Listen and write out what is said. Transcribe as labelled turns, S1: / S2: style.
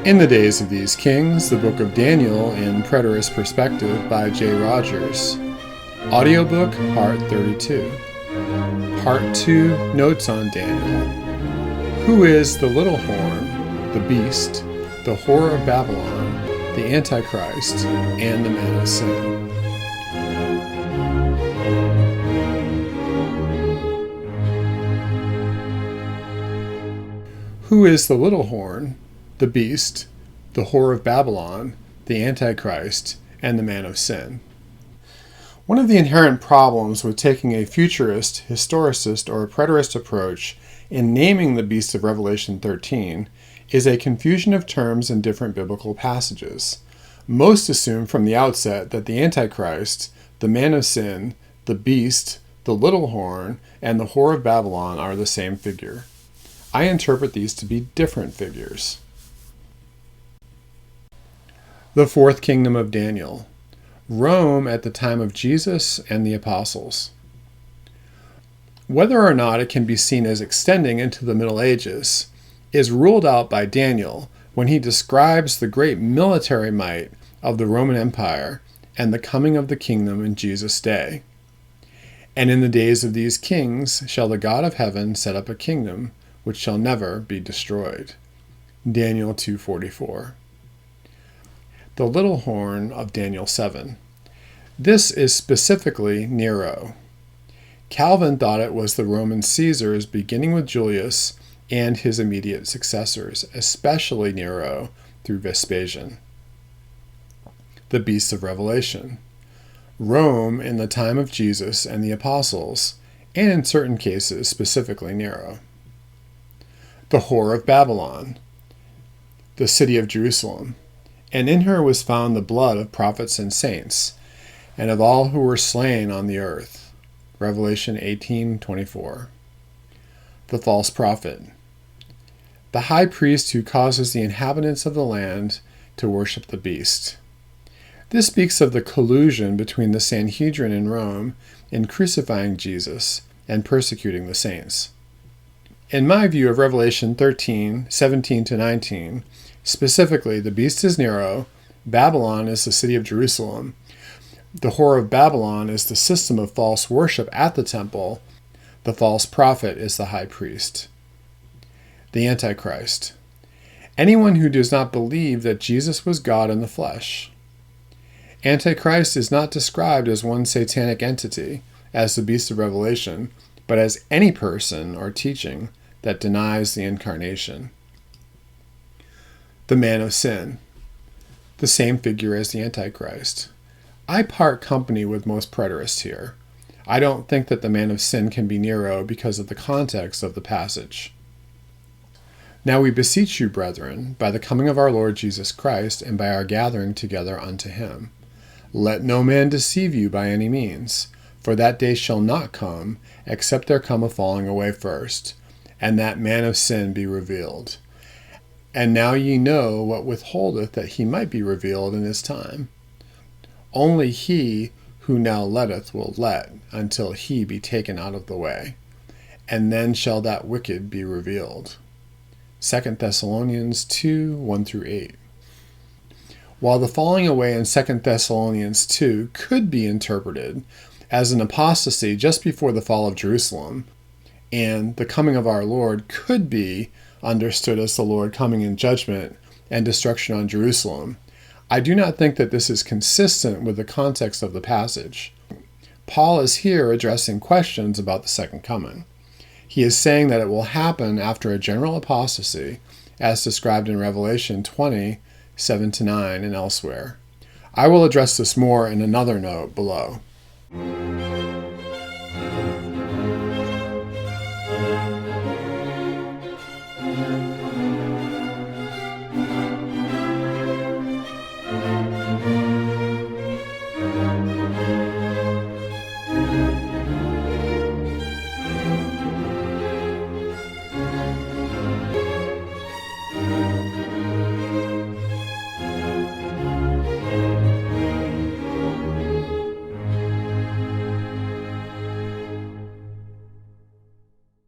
S1: In the Days of These Kings, the Book of Daniel in Preterist Perspective by J. Rogers. Audiobook, Part 32. Part 2, Notes on Daniel. Who is the little horn, the beast, the whore of Babylon, the Antichrist, and the man of sin? Who is the little horn, the beast, the whore of Babylon, the Antichrist, and the man of sin? One of the inherent problems with taking a futurist, historicist, or a preterist approach in naming the beast of Revelation 13 is a confusion of terms in different biblical passages. Most assume from the outset that the Antichrist, the man of sin, the beast, the little horn, and the whore of Babylon are the same figure. I interpret these to be different figures. The fourth kingdom of Daniel. Rome at the time of Jesus and the apostles. Whether or not it can be seen as extending into the Middle Ages is ruled out by Daniel when he describes the great military might of the Roman Empire and the coming of the kingdom in Jesus' day. And in the days of these kings shall the God of heaven set up a kingdom which shall never be destroyed. Daniel 2:44. The little horn of Daniel 7. This is specifically Nero. Calvin thought it was the Roman Caesars beginning with Julius and his immediate successors, especially Nero through Vespasian. The beast of Revelation. Rome in the time of Jesus and the apostles, and in certain cases specifically Nero. The whore of Babylon. The city of Jerusalem. And in her was found the blood of prophets and saints, and of all who were slain on the earth. Revelation 18:24. The false prophet. The high priest who causes the inhabitants of the land to worship the beast. This speaks of the collusion between the Sanhedrin in Rome in crucifying Jesus and persecuting the saints. In my view of Revelation 13:17-19, specifically, the beast is Nero, Babylon is the city of Jerusalem, the whore of Babylon is the system of false worship at the temple, the false prophet is the high priest. The Antichrist. Anyone who does not believe that Jesus was God in the flesh. Antichrist is not described as one satanic entity, as the beast of Revelation, but as any person or teaching that denies the incarnation. The man of sin. The same figure as the Antichrist. I part company with most preterists here. I don't think that the man of sin can be Nero because of the context of the passage. Now we beseech you, brethren, by the coming of our Lord Jesus Christ, and by our gathering together unto him, let no man deceive you by any means, for that day shall not come, except there come a falling away first, and that man of sin be revealed. And now ye know what withholdeth that he might be revealed in his time. Only he who now letteth will let, until he be taken out of the way. And then shall that wicked be revealed. 2 Thessalonians 2:1-8. While the falling away in 2 Thessalonians 2 could be interpreted as an apostasy just before the fall of Jerusalem, and the coming of our Lord could be understood as the Lord coming in judgment and destruction on Jerusalem, I do not think that this is consistent with the context of the passage. Paul is here addressing questions about the second coming. He is saying that it will happen after a general apostasy, as described in Revelation 20:7-9 and elsewhere. I will address this more in another note below.